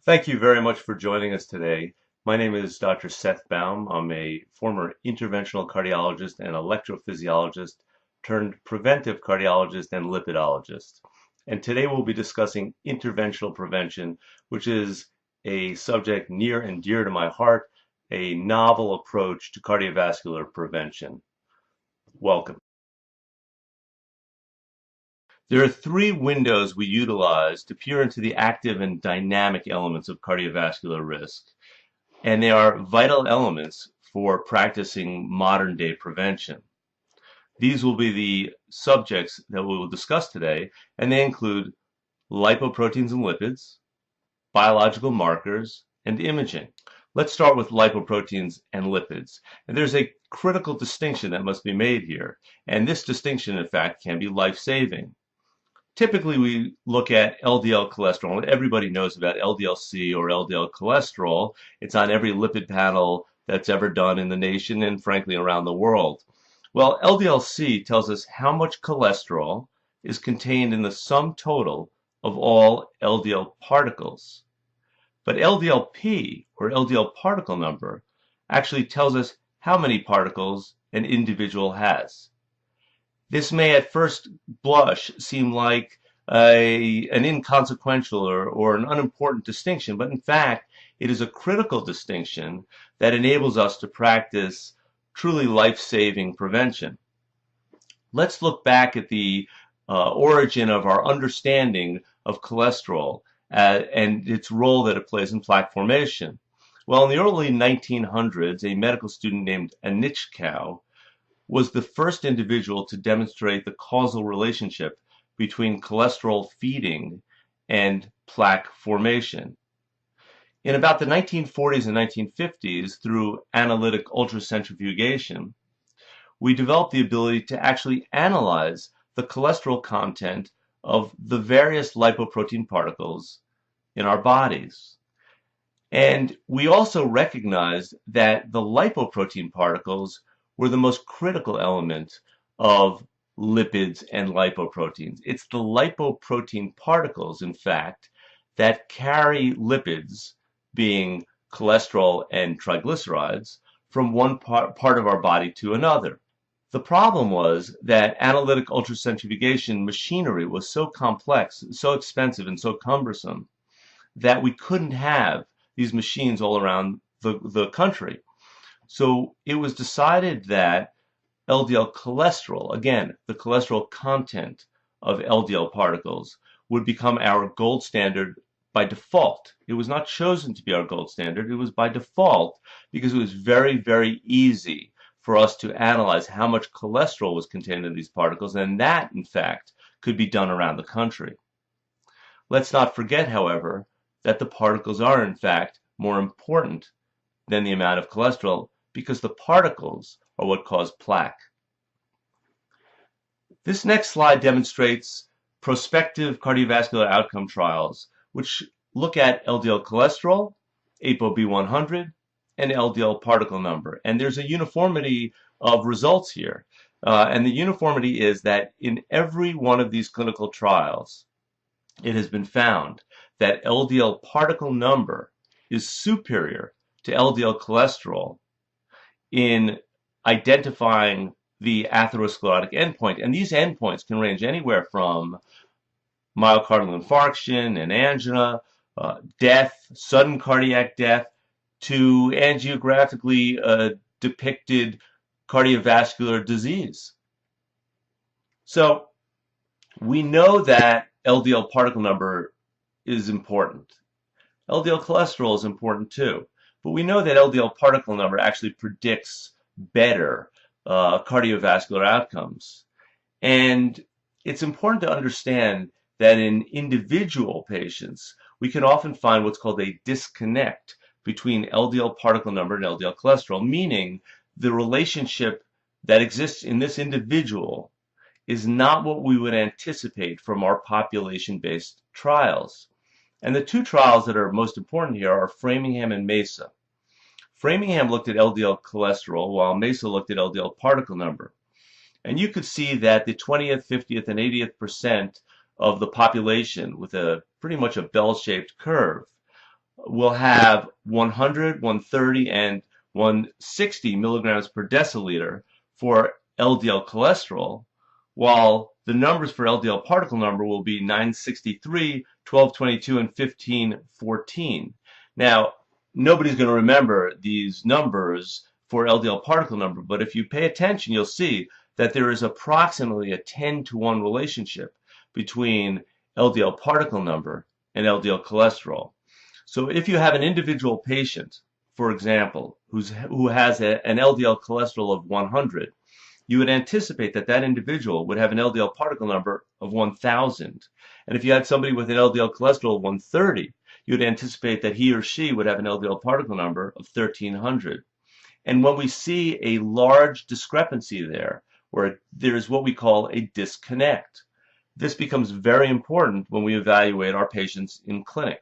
Thank you very much for joining us today. My name is Dr. Seth Baum. I'm a former interventional cardiologist and electrophysiologist turned preventive cardiologist and lipidologist. And today we'll be discussing interventional prevention, which is a subject near and dear to my heart, a novel approach to cardiovascular prevention. Welcome. There are three windows we utilize to peer into the active and dynamic elements of cardiovascular risk, and they are vital elements for practicing modern day prevention. These will be the subjects that we will discuss today, and they include lipoproteins and lipids, biological markers, and imaging. Let's start with lipoproteins and lipids. And there's a critical distinction that must be made here, and this distinction, in fact, can be life-saving. Typically, we look at LDL cholesterol. Everybody knows about LDL-C or LDL cholesterol. It's on every lipid panel that's ever done in the nation and, frankly, around the world. Well, LDL-C tells us how much cholesterol is contained in the sum total of all LDL particles. But LDL-P, or LDL particle number, actually tells us how many particles an individual has. This may at first blush seem like an inconsequential or an unimportant distinction, but in fact, it is a critical distinction that enables us to practice truly life-saving prevention. Let's look back at the origin of our understanding of cholesterol and its role that it plays in plaque formation. Well, in the early 1900s, a medical student named Anichkow was the first individual to demonstrate the causal relationship between cholesterol feeding and plaque formation. In about the 1940s and 1950s, through analytic ultracentrifugation, we developed the ability to actually analyze the cholesterol content of the various lipoprotein particles in our bodies. And we also recognized that the lipoprotein particles were the most critical element of lipids and lipoproteins. It's the lipoprotein particles, in fact, that carry lipids, being cholesterol and triglycerides, from one part of our body to another. The problem was that analytic ultracentrifugation machinery was so complex, so expensive, and so cumbersome that we couldn't have these machines all around the country. So it was decided that LDL cholesterol, again, the cholesterol content of LDL particles, would become our gold standard by default. It was not chosen to be our gold standard. It was by default because it was very, very easy for us to analyze how much cholesterol was contained in these particles, and that, in fact, could be done around the country. Let's not forget, however, that the particles are, in fact, more important than the amount of cholesterol because the particles are what cause plaque. This next slide demonstrates prospective cardiovascular outcome trials, which look at LDL cholesterol, ApoB100, and LDL particle number. And there's a uniformity of results here. And the uniformity is that in every one of these clinical trials, it has been found that LDL particle number is superior to LDL cholesterol in identifying the atherosclerotic endpoint. And these endpoints can range anywhere from myocardial infarction and angina, death, sudden cardiac death, to angiographically depicted cardiovascular disease. So we know that LDL particle number is important. LDL cholesterol is important too. But we know that LDL particle number actually predicts better cardiovascular outcomes. And it's important to understand that in individual patients, we can often find what's called a disconnect between LDL particle number and LDL cholesterol, meaning the relationship that exists in this individual is not what we would anticipate from our population-based trials. And the two trials that are most important here are Framingham and Mesa. Framingham looked at LDL cholesterol, while Mesa looked at LDL particle number. And you could see that the 20th, 50th, and 80th% of the population, with a pretty much a bell-shaped curve, will have 100, 130, and 160 milligrams per deciliter for LDL cholesterol, while the numbers for LDL particle number will be 963, 1222, and 1514. Now, nobody's going to remember these numbers for LDL particle number, but if you pay attention, you'll see that there is approximately a 10 to 1 relationship between LDL particle number and LDL cholesterol. So if you have an individual patient, for example, who has an LDL cholesterol of 100, you would anticipate that that individual would have an LDL particle number of 1,000. And if you had somebody with an LDL cholesterol of 130, you would anticipate that he or she would have an LDL particle number of 1,300. And when we see a large discrepancy there, where there is what we call a disconnect, this becomes very important when we evaluate our patients in clinic.